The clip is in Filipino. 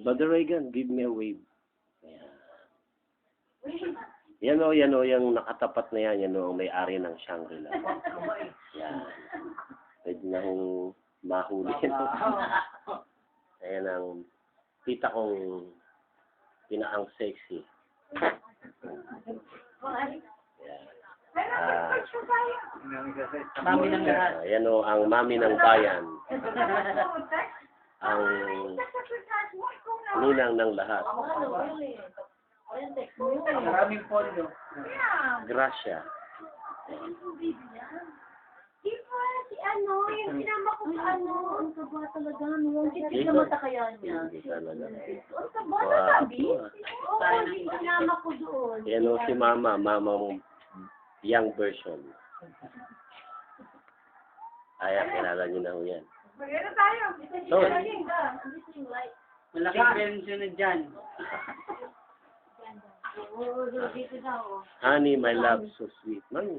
Brother Reagan, give me a wave. Yan o, yung nakatapat na yan o, ang may-ari ng Shangri-La. Yan. Pwede na hong mahuli. Ayan ang tita kong pinaang sexy. Mami ng lahat. Yan o, ang mami ng bayan. Ang ninang ng lahat. Maraming pondo. Gracia. Si ano, yung sinama ko sa ano, ang kaba talaga, no? Hindi na matakaya niya. Hindi talaga. Ang kaba na sabi? Oo, hindi sinama ko doon. Yan o si mama, mamang young version. Ay, kilala niyo na ho yan. Maganda tayo. So, Malaking pension na dyan. Oo, dito daw. honey, my love, so sweet. Man,